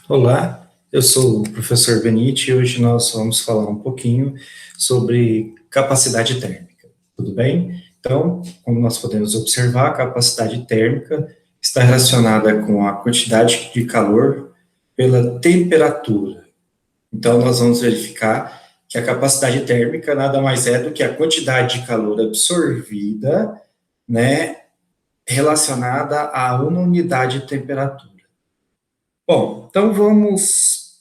Olá, eu sou o professor Benite e hoje nós vamos falar um pouquinho sobre capacidade térmica, tudo bem? Então, como nós podemos observar, a capacidade térmica está relacionada com a quantidade de calor pela temperatura. Então, nós vamos verificar que a capacidade térmica nada mais é do que a quantidade de calor absorvida, né, relacionada a uma unidade de temperatura. Bom, então vamos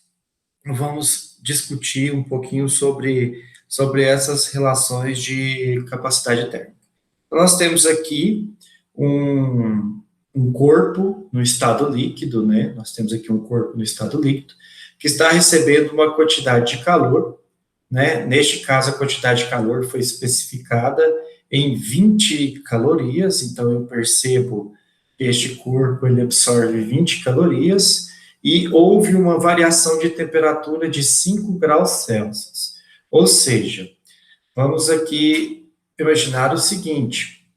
discutir um pouquinho sobre essas relações de capacidade térmica. Então, nós temos aqui um, um corpo no estado líquido, né? Nós temos aqui um corpo no estado líquido que está recebendo uma quantidade de calor, né? Neste caso, a quantidade de calor foi especificada em 20 calorias, então eu percebo que este corpo ele absorve 20 calorias e houve uma variação de temperatura de 5 graus Celsius. Ou seja, vamos aqui imaginar o seguinte,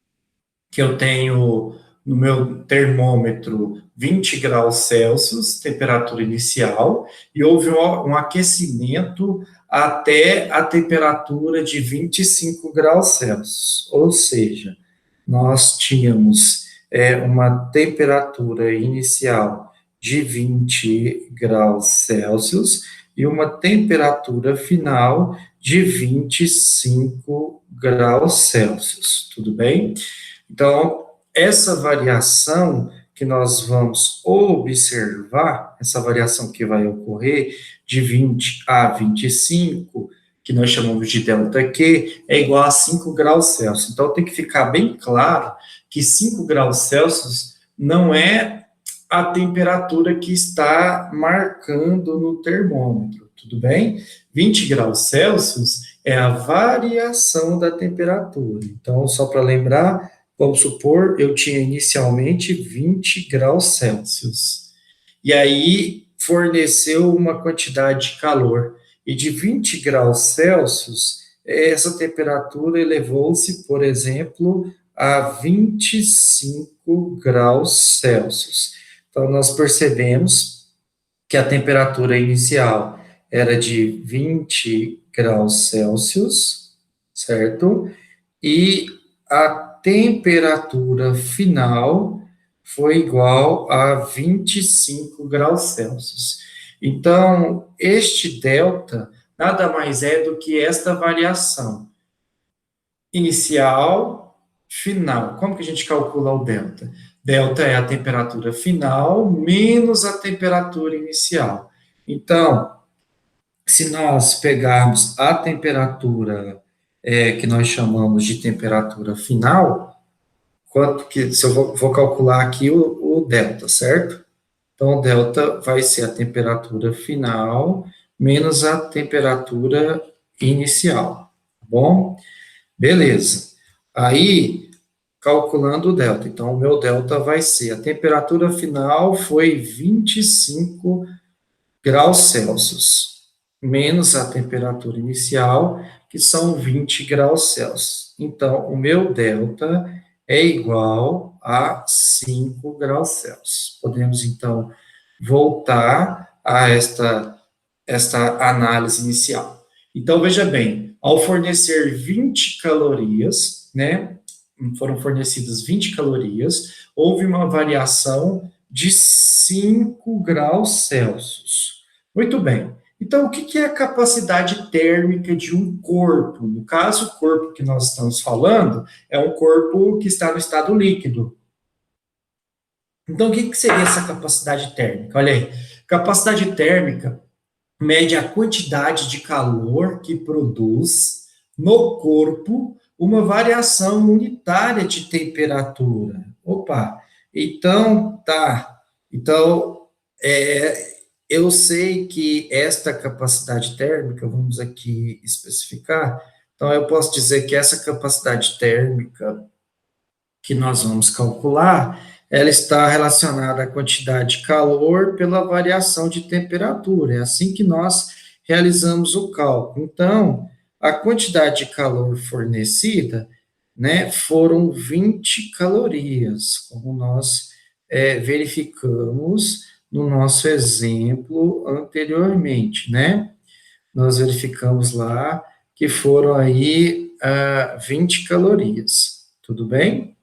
que eu tenho no meu termômetro 20 graus Celsius, temperatura inicial, e houve um aquecimento até a temperatura de 25 graus Celsius. Ou seja, nós tínhamos uma temperatura inicial de 20 graus Celsius e uma temperatura final de 25 graus Celsius, tudo bem? Então, essa variação que nós vamos observar, essa variação que vai ocorrer de 20 a 25, que nós chamamos de delta Q, é igual a 5 graus Celsius. Então, tem que ficar bem claro que 5 graus Celsius não é a temperatura que está marcando no termômetro, tudo bem? 20 graus Celsius é a variação da temperatura. Então, só para lembrar, vamos supor, eu tinha inicialmente 20 graus Celsius. E aí forneceu uma quantidade de calor. E de 20 graus Celsius, essa temperatura elevou-se, por exemplo, a 25 graus Celsius. Então, nós percebemos que a temperatura inicial era de 20 graus Celsius, certo? E a temperatura final foi igual a 25 graus Celsius. Então, este delta nada mais é do que esta variação inicial, final. Como que a gente calcula o delta? Delta é a temperatura final menos a temperatura inicial. Então, se nós pegarmos a temperatura que nós chamamos de temperatura final, quanto que, se eu vou calcular aqui o delta, certo? Então, o delta vai ser a temperatura final menos a temperatura inicial, tá bom? Beleza. Aí, calculando o delta. Então, o meu delta vai ser, a temperatura final foi 25 graus Celsius, menos a temperatura inicial, que são 20 graus Celsius. Então, o meu delta é igual a 5 graus Celsius. Podemos, então, voltar a esta análise inicial. Então, veja bem, ao fornecer 20 calorias, né, foram fornecidas 20 calorias, houve uma variação de 5 graus Celsius. Muito bem. Então, o que é a capacidade térmica de um corpo? No caso, o corpo que nós estamos falando é um corpo que está no estado líquido. Então, o que seria essa capacidade térmica? Olha aí, capacidade térmica mede a quantidade de calor que produz no corpo uma variação unitária de temperatura. Opa, então tá. Então, eu sei que esta capacidade térmica, vamos aqui especificar, então eu posso dizer que essa capacidade térmica que nós vamos calcular, ela está relacionada à quantidade de calor pela variação de temperatura. É assim que nós realizamos o cálculo. Então, a quantidade de calor fornecida, né, foram 20 calorias, como nós verificamos no nosso exemplo anteriormente, né? Nós verificamos lá que foram aí 20 calorias, tudo bem?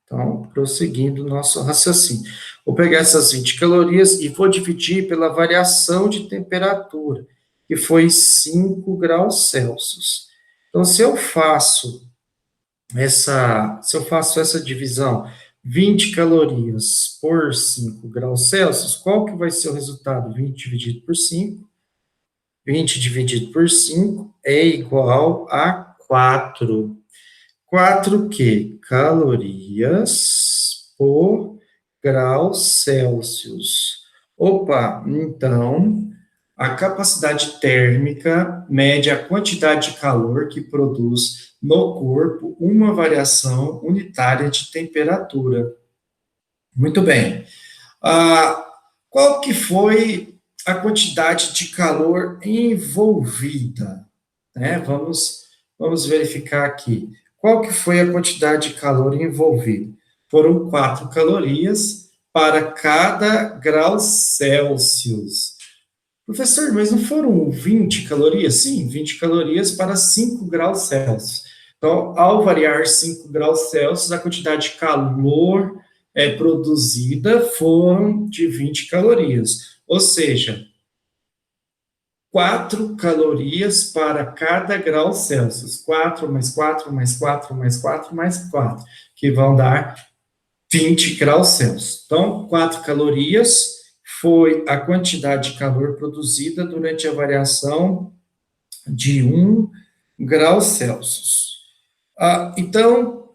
Então, prosseguindo o nosso raciocínio. Vou pegar essas 20 calorias e vou dividir pela variação de temperatura, que foi 5 graus Celsius. Então, se eu faço essa divisão, 20 calorias por 5 graus Celsius, qual que vai ser o resultado? 20 dividido por 5. 20 dividido por 5 é igual a 4. 4 que? Calorias por grau Celsius. Opa, então, a capacidade térmica mede a quantidade de calor que produz no corpo uma variação unitária de temperatura. Muito bem. Ah, qual que foi a quantidade de calor envolvida? Né? Vamos verificar aqui. Qual que foi a quantidade de calor envolvida? Foram 4 calorias para cada grau Celsius. Professor, mas não foram 20 calorias? Sim, 20 calorias para 5 graus Celsius. Então, ao variar 5 graus Celsius, a quantidade de calor produzida foram de 20 calorias. Ou seja, 4 calorias para cada grau Celsius. 4 mais 4 mais 4 mais 4 mais 4, que vão dar 20 graus Celsius. Então, 4 calorias foi a quantidade de calor produzida durante a variação de 1 grau Celsius. Então,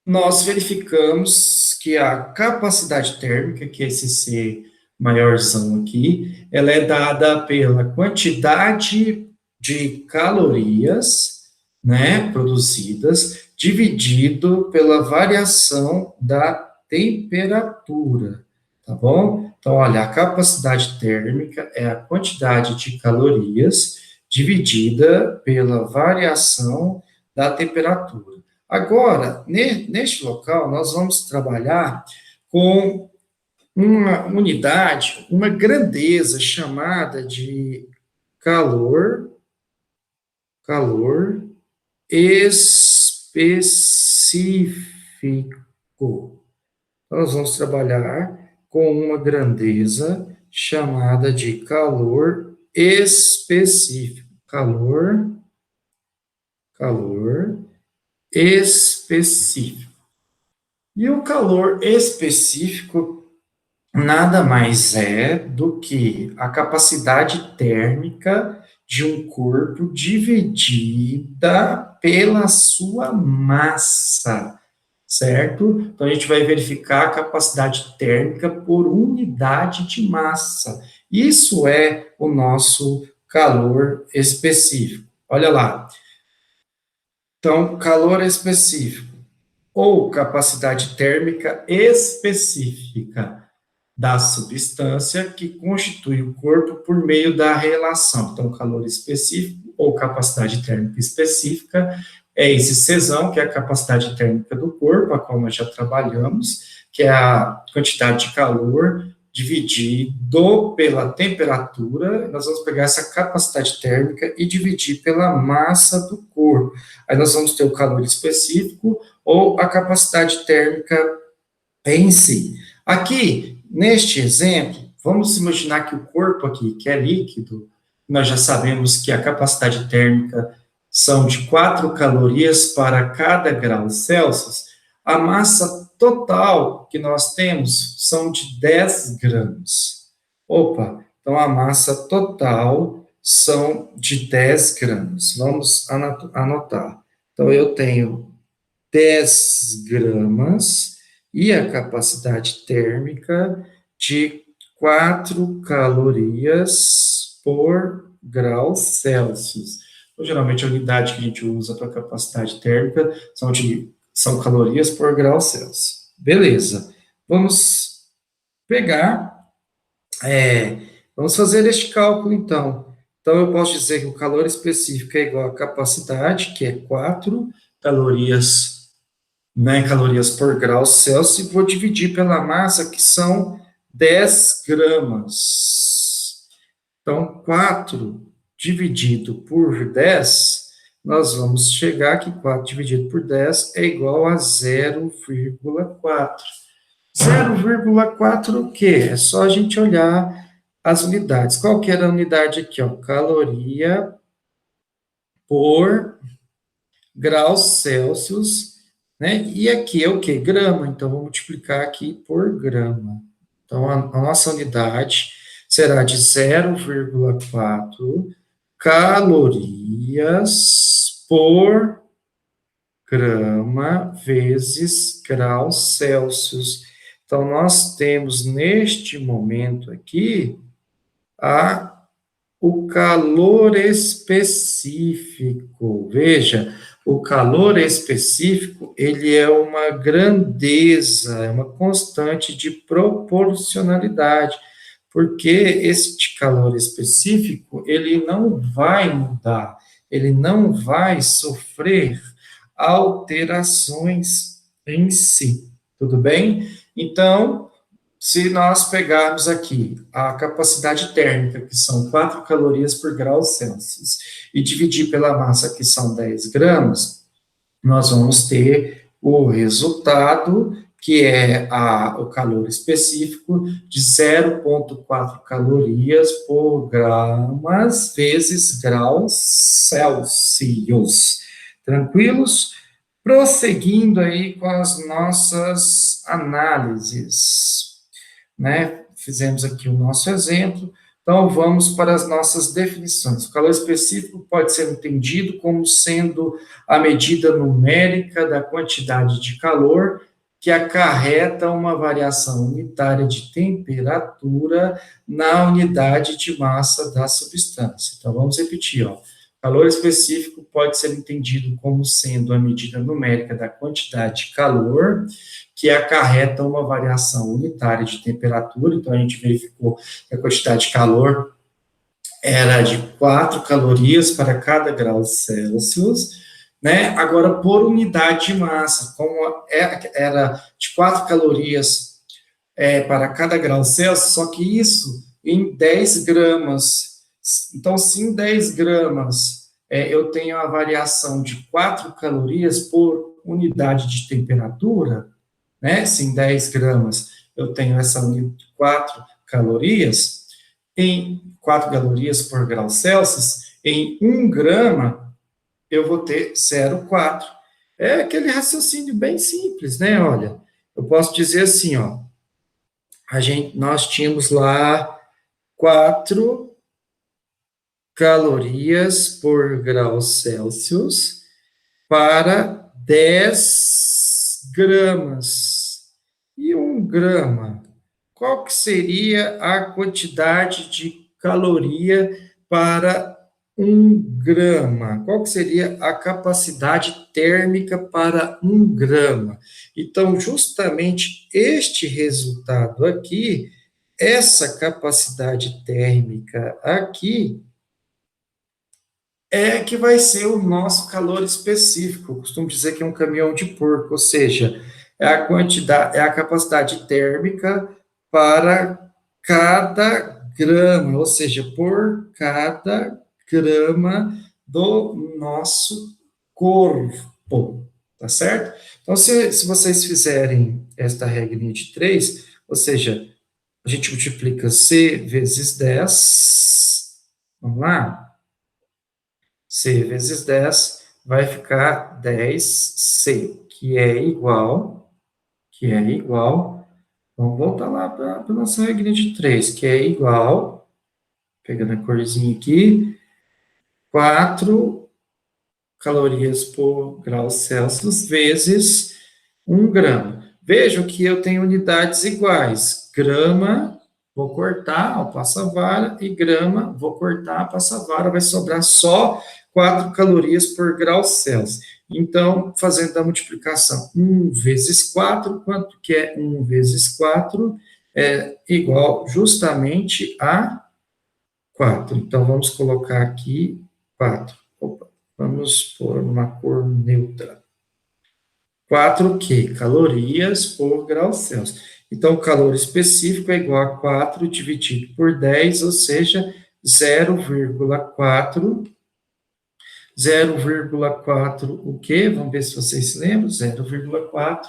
nós verificamos que a capacidade térmica, que é esse C maiorzão aqui, ela é dada pela quantidade de calorias, né, produzidas, dividido pela variação da temperatura, tá bom? Então, olha, a capacidade térmica é a quantidade de calorias dividida pela variação da temperatura. Agora, neste local, nós vamos trabalhar com uma unidade, uma grandeza chamada de calor específico. Nós vamos trabalhar com uma grandeza chamada de calor específico. Calor específico. E o calor específico nada mais é do que a capacidade térmica de um corpo dividida pela sua massa, certo? Então, a gente vai verificar a capacidade térmica por unidade de massa. Isso é o nosso calor específico. Olha lá. Então, calor específico ou capacidade térmica específica da substância que constitui o corpo por meio da relação. Então, calor específico ou capacidade térmica específica é esse Czão, que é a capacidade térmica do corpo, a qual nós já trabalhamos, que é a quantidade de calor dividido pela temperatura. Nós vamos pegar essa capacidade térmica e dividir pela massa do corpo. Aí nós vamos ter o calor específico ou a capacidade térmica em si. Aqui, neste exemplo, vamos imaginar que o corpo aqui, que é líquido, nós já sabemos que a capacidade térmica são de 4 calorias para cada grau Celsius. A massa total que nós temos são de 10 gramas. Opa, então a massa total são de 10 gramas. Vamos anotar. Então, eu tenho 10 gramas e a capacidade térmica de 4 calorias por grau Celsius. Então, geralmente, a unidade que a gente usa para capacidade térmica são calorias por grau Celsius. Beleza. Vamos pegar, vamos fazer este cálculo, então. Então, eu posso dizer que o calor específico é igual à capacidade, que é 4 calorias, né, calorias por grau Celsius, e vou dividir pela massa, que são 10 gramas. Então, 4 dividido por 10, nós vamos chegar que 4 dividido por 10 é igual a 0,4. 0,4 o quê? É só a gente olhar as unidades. Qual que era a unidade aqui? Ó? Caloria por graus Celsius, né? E aqui é o quê? Grama. Então, vou multiplicar aqui por grama. Então, a nossa unidade será de 0,4 calorias por grama vezes graus Celsius. Então, nós temos neste momento aqui o calor específico. Veja, o calor específico, ele é uma grandeza, é uma constante de proporcionalidade, porque este calor específico, ele não vai mudar, ele não vai sofrer alterações em si, tudo bem? Então, se nós pegarmos aqui a capacidade térmica, que são 4 calorias por grau Celsius, e dividir pela massa, que são 10 gramas, nós vamos ter o resultado, que é o calor específico, de 0,4 calorias por gramas vezes graus Celsius. Tranquilos? Prosseguindo aí com as nossas análises, né? Fizemos aqui o nosso exemplo, então vamos para as nossas definições. O calor específico pode ser entendido como sendo a medida numérica da quantidade de calor que acarreta uma variação unitária de temperatura na unidade de massa da substância. Então, vamos repetir, ó. Calor específico pode ser entendido como sendo a medida numérica da quantidade de calor que acarreta uma variação unitária de temperatura. Então, a gente verificou que a quantidade de calor era de 4 calorias para cada grau Celsius, né? Agora, por unidade de massa, como era de 4 calorias para cada grau Celsius, só que isso em 10 gramas. Então, se em 10 gramas eu tenho a variação de 4 calorias por unidade de temperatura, né? Se em 10 gramas eu tenho essa unidade de 4 calorias, em 4 calorias por grau Celsius, em 1 grama eu vou ter 0,4. É aquele raciocínio bem simples, né? Olha, eu posso dizer assim, ó, nós tínhamos lá 4 calorias por grau Celsius para 10 gramas. E 1 grama, qual que seria a quantidade de caloria para 1 grama? Qual que seria a capacidade térmica para 1 grama? Então, justamente este resultado aqui, essa capacidade térmica aqui, é que vai ser o nosso calor específico. Eu costumo dizer que é um caminhão de porco, ou seja, é a quantidade, é a capacidade térmica para cada grama, ou seja, por cada grama do nosso corpo, tá certo? Então, se vocês fizerem esta regrinha de 3, ou seja, a gente multiplica C vezes 10, vamos lá? C vezes 10 vai ficar 10C, que é igual, vamos voltar lá para a nossa regra de 3, que é igual, pegando a corzinha aqui, 4 calorias por grau Celsius vezes 1 grama. Vejam que eu tenho unidades iguais, grama, vou cortar, passa a vara, e grama, vou cortar, passa a vara, vai sobrar só 4 calorias por grau Celsius. Então, fazendo a multiplicação, 1 vezes 4, quanto que é 1 vezes 4? É igual justamente a 4. Então, vamos colocar aqui 4. Opa, vamos pôr uma cor neutra. 4 o quê? Calorias por grau Celsius. Então, o calor específico é igual a 4 dividido por 10, ou seja, 0,4. 0,4 o quê? Vamos ver se vocês se lembram. 0,4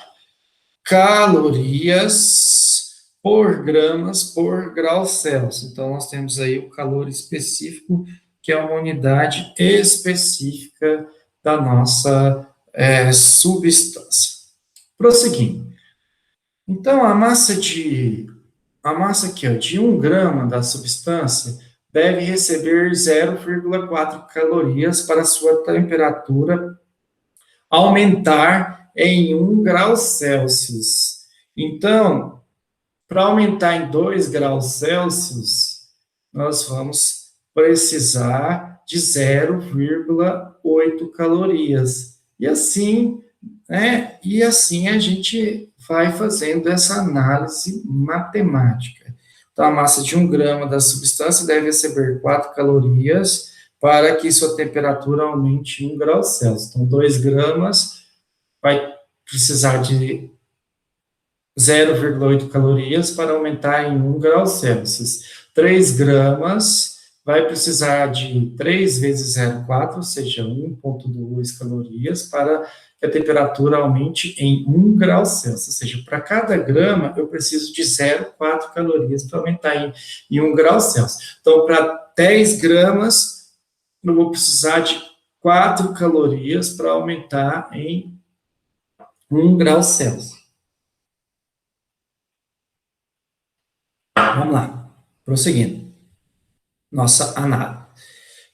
calorias por gramas por grau Celsius. Então, nós temos aí o calor específico, que é uma unidade específica da nossa substância. Prosseguindo. Então, a massa aqui, ó, de 1 grama da substância deve receber 0,4 calorias para sua temperatura aumentar em 1 grau Celsius. Então, para aumentar em 2 graus Celsius, nós vamos precisar de 0,8 calorias. E assim, né? E assim a gente vai fazendo essa análise matemática. Então, a massa de 1 grama da substância deve receber 4 calorias para que sua temperatura aumente em 1 grau Celsius. Então, 2 gramas vai precisar de 0,8 calorias para aumentar em 1 grau Celsius. 3 gramas vai precisar de 3 vezes 0,4, ou seja, 1,2 calorias, para que a temperatura aumente em 1 grau Celsius. Ou seja, para cada grama, eu preciso de 0,4 calorias para aumentar em 1 grau Celsius. Então, para 10 gramas, eu vou precisar de 4 calorias para aumentar em 1 grau Celsius. Vamos lá, prosseguindo. Nossa análise.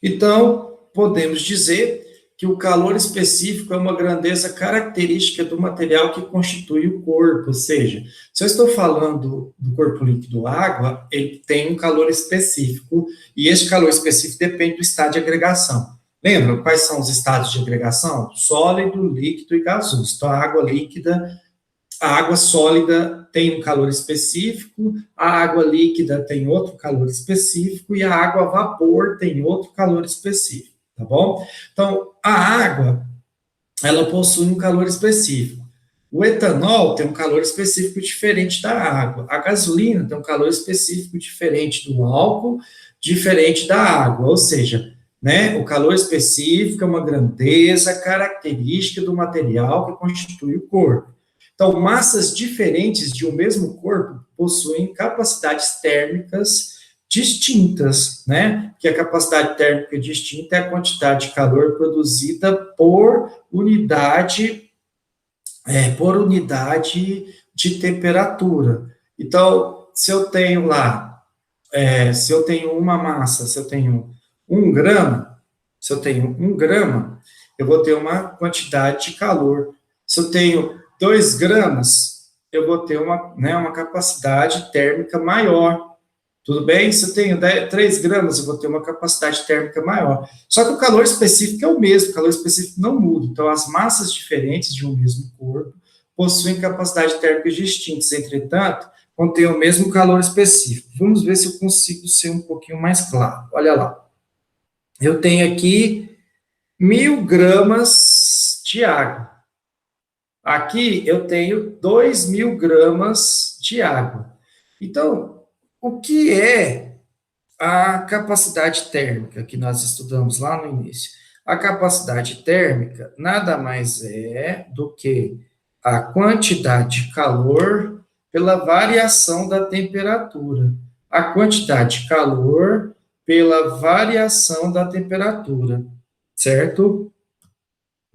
Então, podemos dizer que o calor específico é uma grandeza característica do material que constitui o corpo, ou seja, se eu estou falando do corpo líquido água, ele tem um calor específico, e esse calor específico depende do estado de agregação. Lembra quais são os estados de agregação? Sólido, líquido e gasoso. Então, a água sólida tem um calor específico, a água líquida tem outro calor específico e a água vapor tem outro calor específico, tá bom? Então, a água, ela possui um calor específico. O etanol tem um calor específico diferente da água. A gasolina tem um calor específico diferente do álcool, diferente da água, ou seja, né, o calor específico é uma grandeza característica do material que constitui o corpo. Então, massas diferentes de um mesmo corpo possuem capacidades térmicas distintas, né? Que a capacidade térmica distinta é a quantidade de calor produzida por unidade de temperatura. Então, se eu tenho uma massa, se eu tenho 1 grama, eu vou ter uma quantidade de calor. Se eu tenho 2 gramas, eu vou ter uma capacidade térmica maior. Tudo bem? Se eu tenho 3 gramas, eu vou ter uma capacidade térmica maior. Só que o calor específico é o mesmo, o calor específico não muda. Então, as massas diferentes de um mesmo corpo possuem capacidades térmicas distintas, entretanto, contêm o mesmo calor específico. Vamos ver se eu consigo ser um pouquinho mais claro. Olha lá. Eu tenho aqui 1.000 gramas de água. Aqui eu tenho 2.000 gramas de água. Então, o que é a capacidade térmica que nós estudamos lá no início? A capacidade térmica nada mais é do que a quantidade de calor pela variação da temperatura. A quantidade de calor pela variação da temperatura, certo?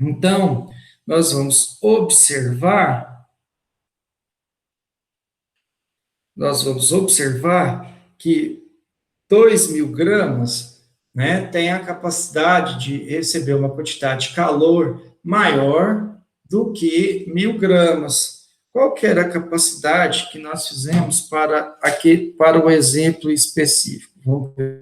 Então, nós vamos observar que 2.000 gramas, né, tem a capacidade de receber uma quantidade de calor maior do que 1.000 gramas. Qual que era a capacidade que nós fizemos para o exemplo específico? Vamos ver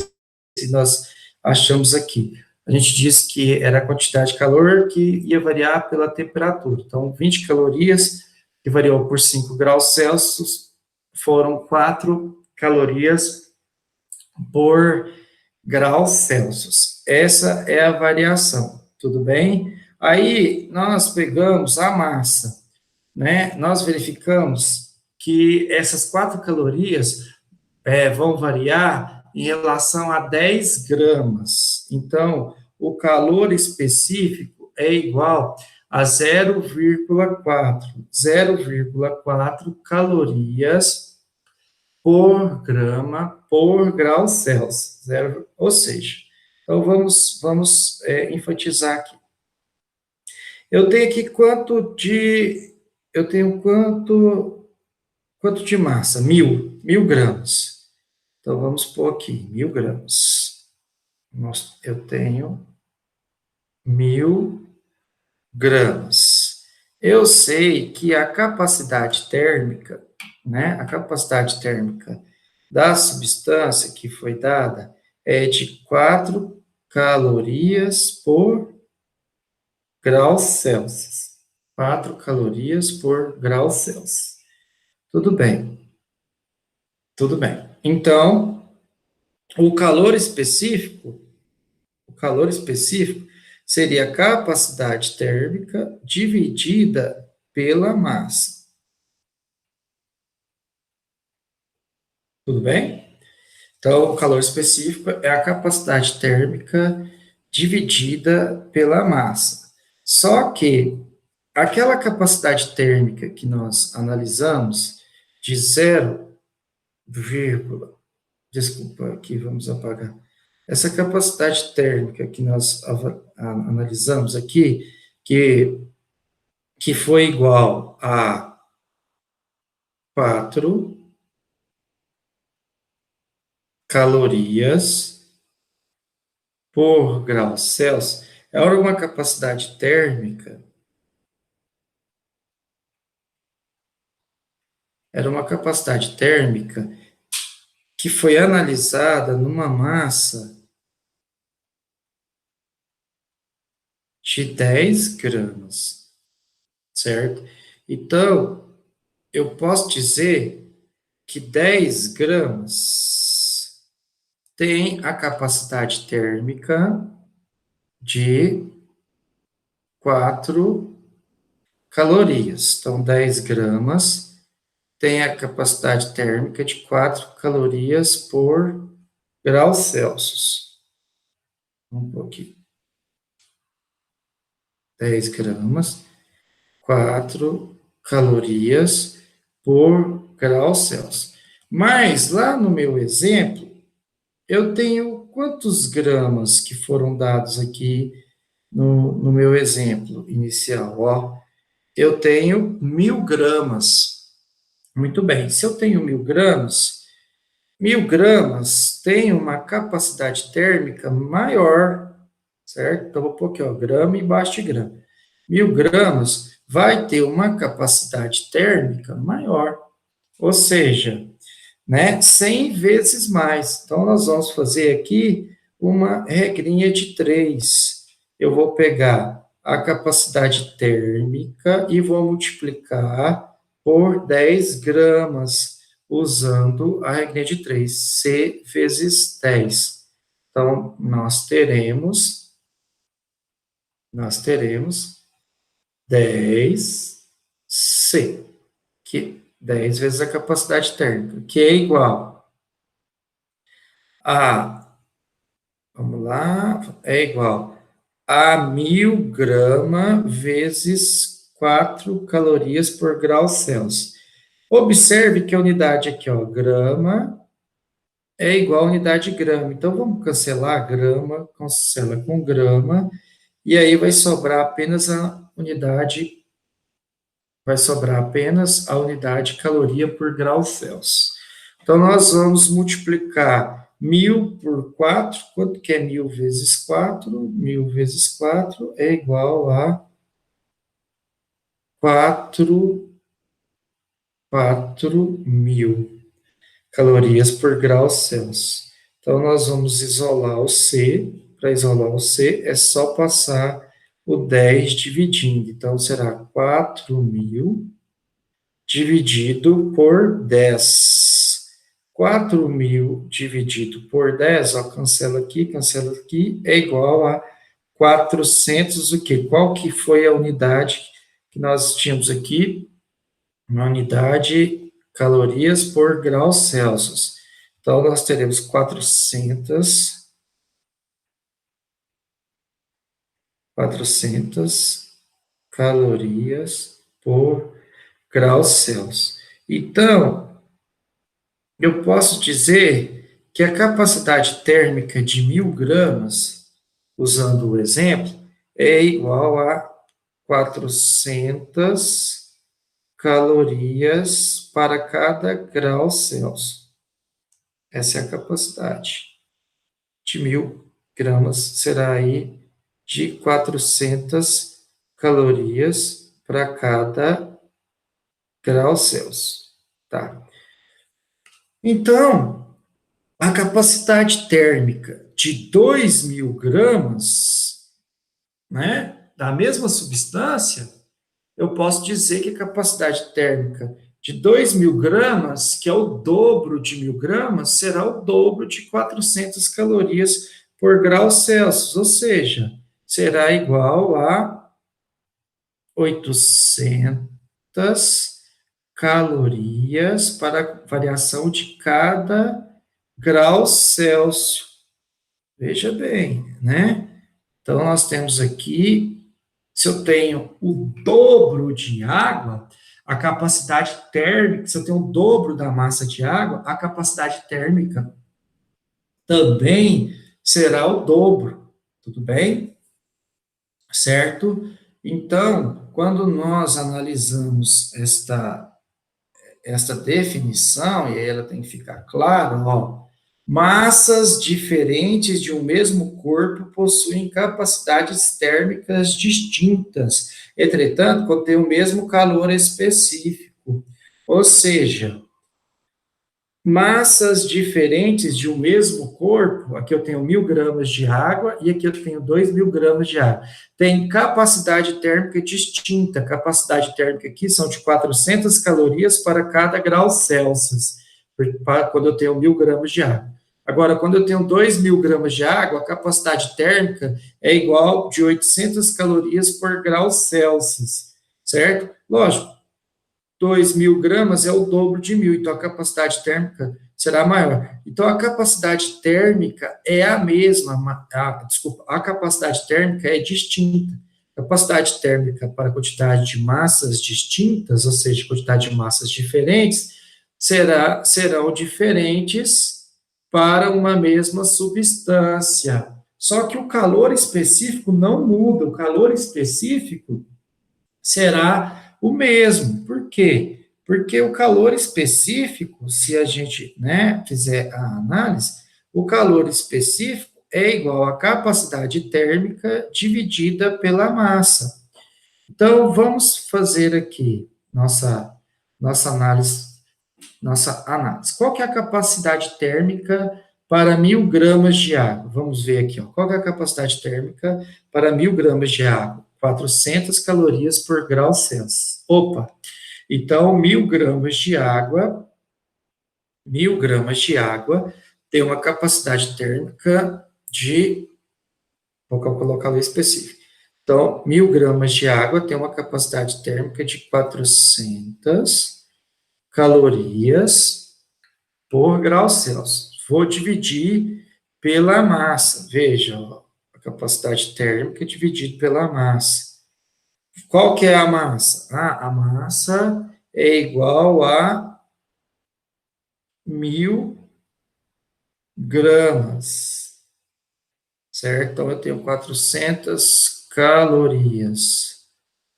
se nós achamos aqui. A gente disse que era a quantidade de calor que ia variar pela temperatura. Então, 20 calorias, que variou por 5 graus Celsius, foram 4 calorias por grau Celsius. Essa é a variação, tudo bem? Aí, nós pegamos a massa, né? Nós verificamos que essas 4 calorias vão variar em relação a 10 gramas. Então, o calor específico é igual a 0,4 calorias por grama por grau Celsius. Ou seja, então vamos enfatizar aqui. Eu tenho aqui quanto de massa? 1.000 gramas. Então, vamos pôr aqui, 1.000 gramas. Eu tenho 1.000 gramas. Eu sei que a capacidade térmica, né, a capacidade térmica da substância que foi dada é de 4 calorias por grau Celsius. 4 calorias por grau Celsius. Tudo bem. Tudo bem. Então, o calor específico seria a capacidade térmica dividida pela massa. Tudo bem? Então, o calor específico é a capacidade térmica dividida pela massa. Só que aquela capacidade térmica que nós analisamos de 0, desculpa, aqui vamos apagar. Essa capacidade térmica que nós analisamos aqui, que foi igual a 4 calorias por grau Celsius, era uma capacidade térmica, que foi analisada numa massa de 10 gramas, certo? Então, eu posso dizer que 10 gramas tem a capacidade térmica de 4 calorias. Então, 10 gramas tem a capacidade térmica de 4 calorias por grau Celsius. Um pouquinho. 10 gramas, 4 calorias por grau Celsius. Mas, lá no meu exemplo, eu tenho quantos gramas que foram dados aqui no meu exemplo inicial? Ó, eu tenho 1.000 gramas. Muito bem, se eu tenho 1.000 gramas, 1.000 gramas tem uma capacidade térmica maior, certo? Então, vou pôr aqui, ó, grama embaixo de grama. 1.000 gramas vai ter uma capacidade térmica maior, ou seja, né, 100 vezes mais. Então, nós vamos fazer aqui uma regrinha de 3. Eu vou pegar a capacidade térmica e vou multiplicar por 10 gramas, usando a regrinha de 3, C vezes 10. Então, nós teremos 10C, que 10 vezes a capacidade térmica, que é igual a, vamos lá, é igual a 1.000 gramas vezes 4 calorias por grau Celsius. Observe que a unidade aqui, ó, grama, é igual a unidade grama. Então, vamos cancelar grama, cancela com grama, e aí vai sobrar apenas a unidade caloria por grau Celsius. Então, nós vamos multiplicar 1.000 por 4. Quanto que é 1.000 vezes 4? 1.000 vezes 4 é igual a 4.000 calorias por grau Celsius. Então, nós vamos isolar o C. Para isolar o C, é só passar o 10 dividindo. Então, será 4.000 dividido por 10. 4.000 dividido por 10, ó, cancela aqui, é igual a 400, o quê? Qual que foi a unidade que nós tínhamos aqui? Uma unidade calorias por grau Celsius. Então, nós teremos 400 calorias por grau Celsius. Então, eu posso dizer que a capacidade térmica de 1.000 gramas, usando o exemplo, é igual a 400 calorias para cada grau Celsius. Essa é a capacidade de 1.000 gramas, será aí de 400 calorias para cada grau Celsius. Tá? Então, a capacidade térmica de 2.000 gramas, né, da mesma substância, eu posso dizer que a capacidade térmica de 2.000 gramas, que é o dobro de 1.000 gramas, será o dobro de 400 calorias por grau Celsius, ou seja, será igual a 800 calorias para a variação de cada grau Celsius. Veja bem, né? Então, nós temos aqui, se eu tenho o dobro de água, a capacidade térmica, se eu tenho o dobro da massa de água, a capacidade térmica também será o dobro, tudo bem? Certo? Então, quando nós analisamos esta definição, e aí ela tem que ficar clara, ó, massas diferentes de um mesmo corpo possuem capacidades térmicas distintas, entretanto, contêm o mesmo calor específico. Ou seja, massas diferentes de um mesmo corpo, aqui eu tenho 1.000 gramas de água e aqui eu tenho 2.000 gramas de água, tem capacidade térmica distinta, capacidade térmica aqui são de 400 calorias para cada grau Celsius, quando eu tenho 1.000 gramas de água. Agora, quando eu tenho 2.000 gramas de água, a capacidade térmica é igual de 800 calorias por grau Celsius, certo? Lógico, 2.000 gramas é o dobro de 1.000, então a capacidade térmica será maior. Então, a capacidade térmica é a mesma, a capacidade térmica é distinta. A capacidade térmica para a quantidade de massas distintas, ou seja, quantidade de massas diferentes, serão diferentes para uma mesma substância. Só que o calor específico não muda, o calor específico será o mesmo. Por quê? Porque o calor específico, se a gente, né, fizer a análise, o calor específico é igual à capacidade térmica dividida pela massa. Então, vamos fazer aqui nossa análise. Qual que é a capacidade térmica para 1.000 gramas de água? Vamos ver aqui, ó. Qual que é a capacidade térmica para 1.000 gramas de água? 400 calorias por grau Celsius. Opa! Então, 1.000 gramas de água tem uma capacidade térmica de, vou colocar ali específico. Então, 1.000 gramas de água tem uma capacidade térmica de 400 calorias por grau Celsius. Vou dividir pela massa. Veja, ó, a capacidade térmica dividido pela massa. Qual que é a massa? A massa é igual a 1.000 gramas, certo? Então, eu tenho 400 calorias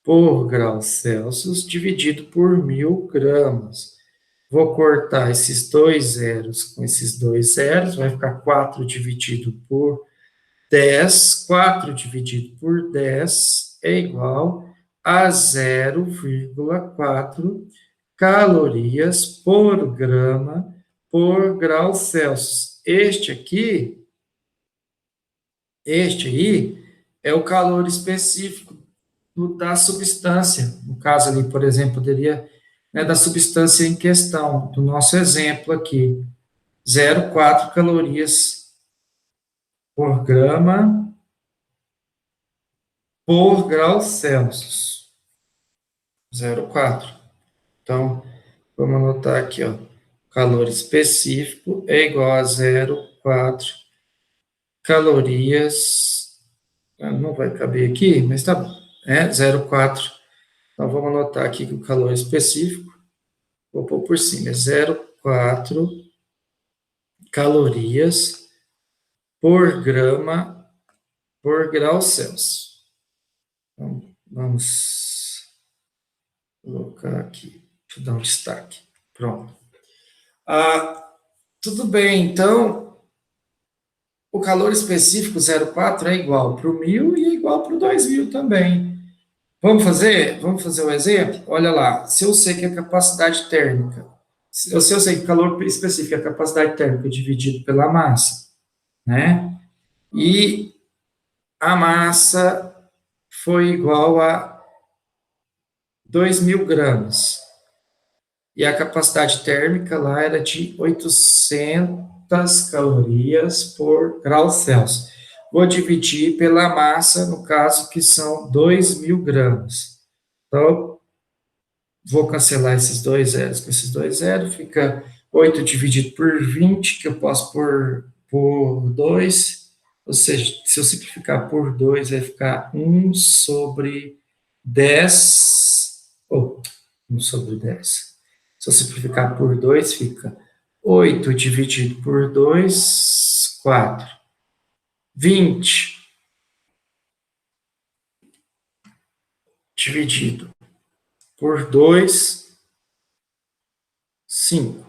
por grau Celsius dividido por 1.000 gramas. Vou cortar esses dois zeros com esses dois zeros, vai ficar 4 dividido por 10. 4 dividido por 10 é igual a 0,4 calorias por grama por grau Celsius. Este aí, é o calor específico da substância. No caso ali, por exemplo, poderia, né, da substância em questão, do nosso exemplo aqui, 0,4 calorias por grama por grau Celsius. 0,4. Então, Vamos anotar aqui, ó. Calor específico é igual a 0,4 calorias. Não vai caber aqui, mas tá bom. 0,4. Então, vamos anotar aqui que o calor específico, vou pôr por cima, é 0,4 calorias por grama por grau Celsius. Então, vamos colocar aqui, deixa eu dar um destaque. Pronto. Tudo bem, então, o calor específico 0,4 é igual para o 1.000 e é igual para o 2.000 também. Vamos fazer? Vamos fazer um exemplo? Olha lá, se eu sei que a capacidade térmica, se eu sei que o calor específico é a capacidade térmica dividido pela massa, né? E a massa foi igual a 2.000 gramas. E a capacidade térmica lá era de 800 calorias por grau Celsius. Vou dividir pela massa, no caso, que são 2.000 gramas. Então, vou cancelar esses dois zeros com esses dois zeros, fica 8 dividido por 20, que eu posso por 2, ou seja, se eu simplificar por 2, vai ficar 1 sobre 10, ou 1 sobre 10. Se eu simplificar por 2, fica 8 dividido por 2, 4. 20 dividido por 2, 5.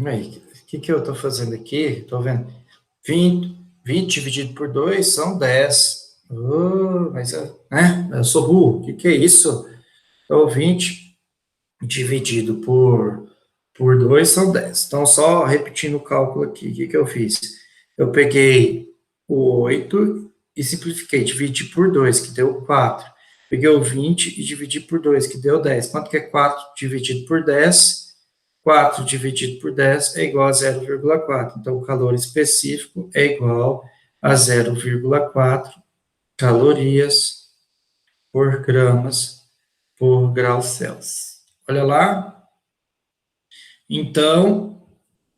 Aí, o que eu estou fazendo aqui? Estou vendo. 20 dividido por 2 são 10. Mas eu sou burro. O que é isso? Então, 20 dividido por 2 são 10. Então, só repetindo o cálculo aqui, o que eu fiz? Eu peguei o 8 e simplifiquei, dividi por 2, que deu 4. Peguei o 20 e dividi por 2, que deu 10. Quanto que é 4 dividido por 10? 4 dividido por 10 é igual a 0,4. Então, o calor específico é igual a 0,4 calorias por gramas por grau Celsius. Olha lá. Então,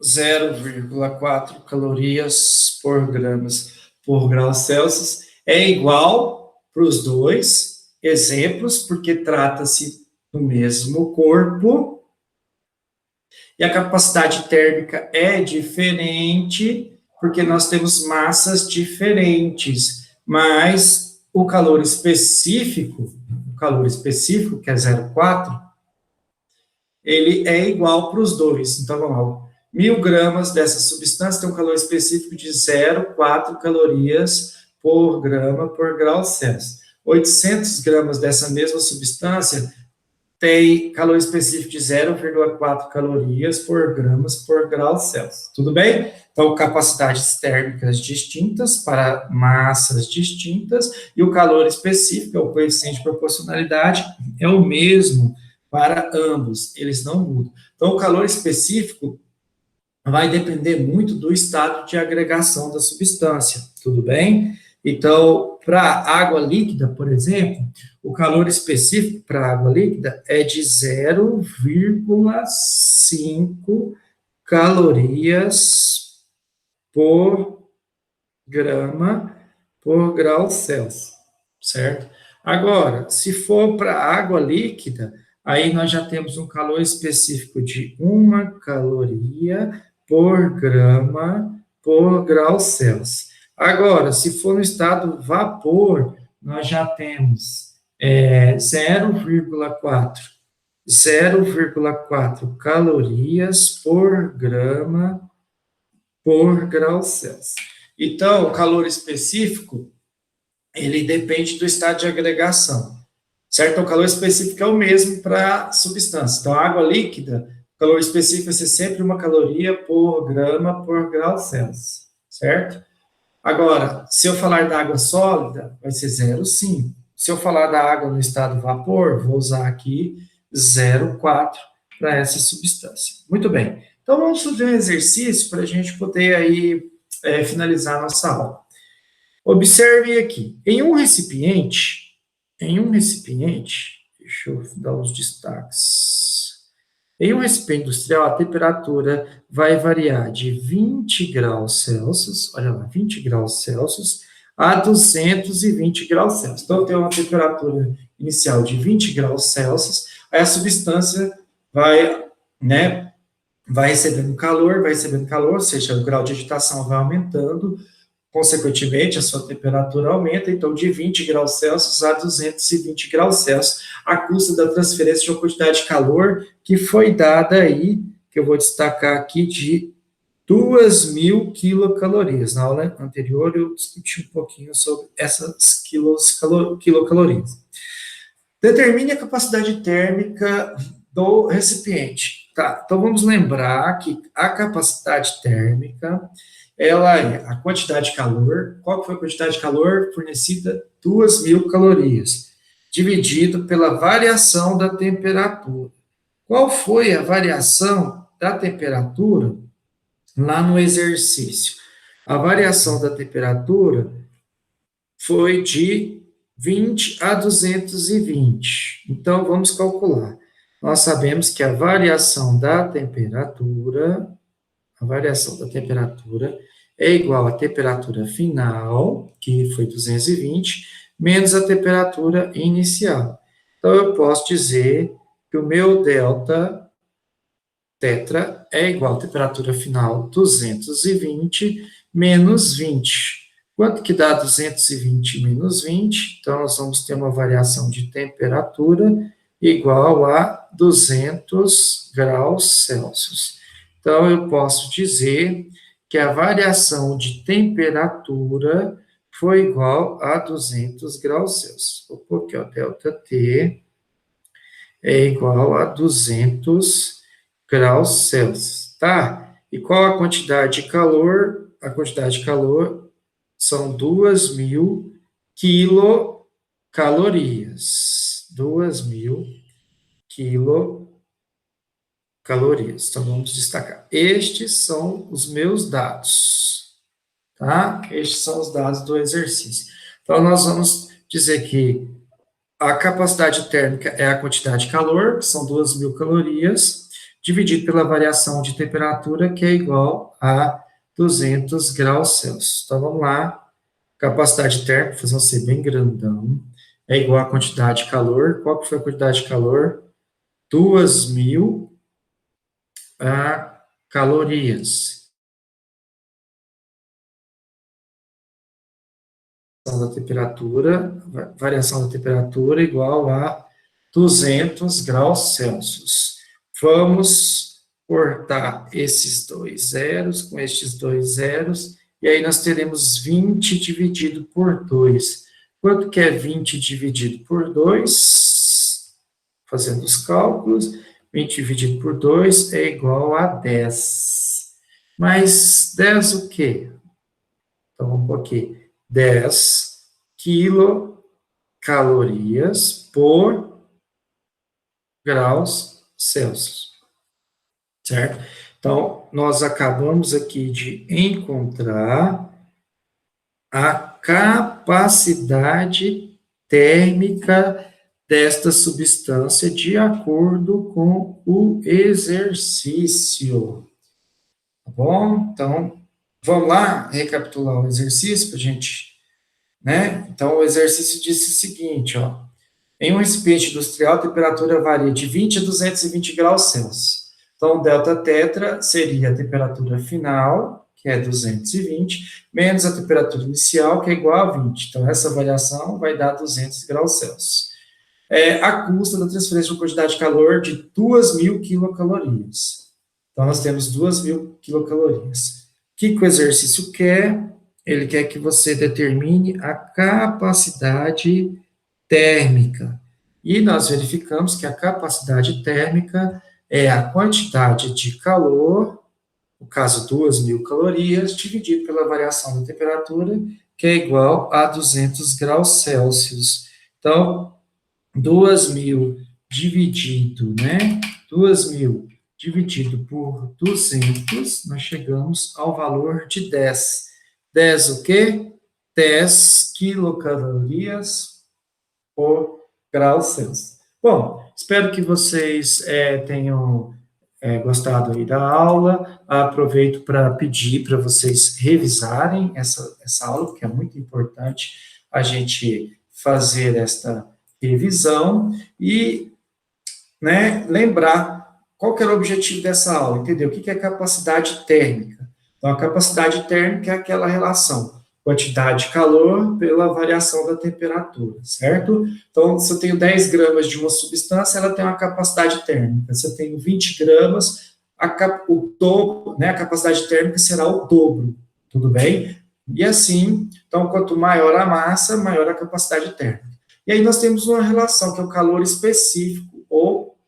0,4 calorias por gramas por grau Celsius é igual para os dois exemplos, porque trata-se do mesmo corpo, e a capacidade térmica é diferente, porque nós temos massas diferentes, mas o calor específico, que é 0,4, ele é igual para os dois. Então, vamos lá, 1.000 gramas dessa substância tem um calor específico de 0,4 calorias por grama por grau Celsius. 800 gramas dessa mesma substância tem calor específico de 0,4 calorias por gramas por grau Celsius. Tudo bem? Então, capacidades térmicas distintas para massas distintas, e o calor específico, o coeficiente de proporcionalidade, é o mesmo para ambos, eles não mudam. Então, o calor específico vai depender muito do estado de agregação da substância, tudo bem? Então, para água líquida, por exemplo, o calor específico para água líquida é de 0,5 calorias por grama por grau Celsius, certo? Agora, se for para água líquida, aí nós já temos um calor específico de 1 caloria por grama por grau Celsius. Agora, se for no estado vapor, nós já temos 0,4 calorias por grama por grau Celsius. Então, o calor específico, ele depende do estado de agregação, certo? Então, o calor específico é o mesmo para a substância. Então, a água líquida, o calor específico vai ser sempre 1 caloria por grama por grau Celsius, certo? Agora, se eu falar da água sólida, vai ser 0,5, se eu falar da água no estado vapor, vou usar aqui 0,4 para essa substância. Muito bem. Então, vamos fazer um exercício para a gente poder aí finalizar a nossa aula. Observe aqui, em um recipiente, deixa eu dar os destaques. Em um recipiente industrial, a temperatura vai variar de 20 graus Celsius, olha lá, 20 graus Celsius, a 220 graus Celsius. Então, tem uma temperatura inicial de 20 graus Celsius, aí a substância vai recebendo calor, ou seja, o grau de agitação vai aumentando, consequentemente, a sua temperatura aumenta, então, de 20 graus Celsius a 220 graus Celsius, a custa da transferência de uma quantidade de calor que foi dada aí, que eu vou destacar aqui, de 2.000 quilocalorias. Na aula anterior, eu discuti um pouquinho sobre essas quilocalorias. Determine a capacidade térmica do recipiente. Tá, então, vamos lembrar que a capacidade térmica ela é a quantidade de calor. Qual foi a quantidade de calor fornecida? 2.000 calorias, dividido pela variação da temperatura. Qual foi a variação da temperatura lá no exercício? A variação da temperatura foi de 20 a 220. Então, vamos calcular. Nós sabemos que a variação da temperatura é igual à temperatura final, que foi 220, menos a temperatura inicial. Então, eu posso dizer que o meu delta tetra é igual à temperatura final 220 menos 20. Quanto que dá 220 menos 20? Então, nós vamos ter uma variação de temperatura igual a 200 graus Celsius. Então, eu posso dizer que a variação de temperatura foi igual a 200 graus Celsius. Vou pôr aqui, ó, delta T é igual a 200 graus Celsius, tá? E qual a quantidade de calor? A quantidade de calor são 2.000 quilocalorias. 2.000 quilocalorias. Então, vamos destacar. Estes são os meus dados, tá? Estes são os dados do exercício. Então, nós vamos dizer que a capacidade térmica é a quantidade de calor, que são 2.000 calorias, dividido pela variação de temperatura, que é igual a 200 graus Celsius. Então, vamos lá. Capacidade térmica, vou fazer um C bem grandão, é igual à quantidade de calor. Qual que foi a quantidade de calor? 2.000 calorias. Variação da temperatura igual a 200 graus Celsius. Vamos cortar esses dois zeros com estes dois zeros, e aí nós teremos 20 dividido por 2. Quanto que é 20 dividido por 2? Fazendo os cálculos, 20 dividido por 2 é igual a 10. Mas 10 o quê? Então, vamos pôr aqui. 10 quilocalorias por graus Celsius, certo? Então, nós acabamos aqui de encontrar a capacidade térmica desta substância de acordo com o exercício, tá bom? Então, vamos lá recapitular o exercício para a gente, né? Então, o exercício disse o seguinte, ó. Em um recipiente industrial, a temperatura varia de 20 a 220 graus Celsius. Então, delta tetra seria a temperatura final, que é 220, menos a temperatura inicial, que é igual a 20. Então, essa variação vai dar 200 graus Celsius. A custa da transferência de uma quantidade de calor de 2.000 quilocalorias. Então, nós temos 2.000 quilocalorias. O que o exercício quer? Ele quer que você determine a capacidade térmica. E nós verificamos que a capacidade térmica é a quantidade de calor, no caso 2.000 calorias, dividido pela variação da temperatura, que é igual a 200 graus Celsius. Então, 2.000 dividido, né? 2.000 dividido por 200, nós chegamos ao valor de 10. 10 o quê? 10 quilocalorias por grau Celsius. Bom, espero que vocês tenham gostado aí da aula. Aproveito para pedir para vocês revisarem essa aula, porque é muito importante a gente fazer esta revisão e, né, lembrar qual que era o objetivo dessa aula, entendeu? O que é capacidade térmica? Então, a capacidade térmica é aquela relação quantidade de calor pela variação da temperatura, certo? Então, se eu tenho 10 gramas de uma substância, ela tem uma capacidade térmica. Se eu tenho 20 gramas, a capacidade térmica será o dobro, tudo bem? E assim, então, quanto maior a massa, maior a capacidade térmica. E aí nós temos uma relação, que é o calor específico, ou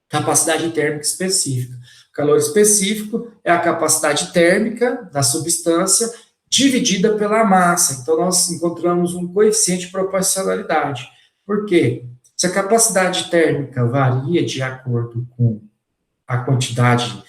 capacidade térmica específica. O calor específico é a capacidade térmica da substância dividida pela massa. Então, nós encontramos um coeficiente de proporcionalidade. Por quê? Se a capacidade térmica varia de acordo com a quantidade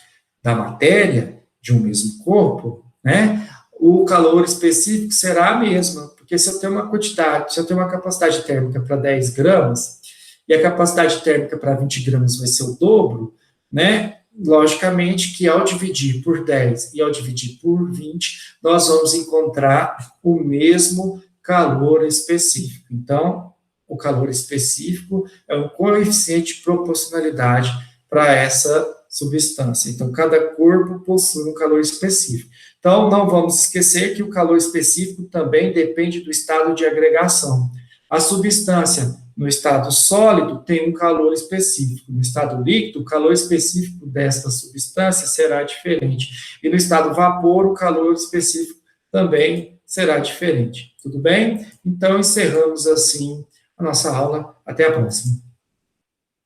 da matéria de um mesmo corpo, né, o calor específico será a mesma, porque se eu tenho uma quantidade, se eu tenho uma capacidade térmica para 10 gramas, e a capacidade térmica para 20 gramas vai ser o dobro, né, logicamente que ao dividir por 10 e ao dividir por 20, nós vamos encontrar o mesmo calor específico. Então, o calor específico é um coeficiente de proporcionalidade para essa substância. Então, cada corpo possui um calor específico. Então, não vamos esquecer que o calor específico também depende do estado de agregação. A substância no estado sólido tem um calor específico. No estado líquido, o calor específico desta substância será diferente. E no estado vapor, o calor específico também será diferente. Tudo bem? Então, encerramos assim a nossa aula. Até a próxima.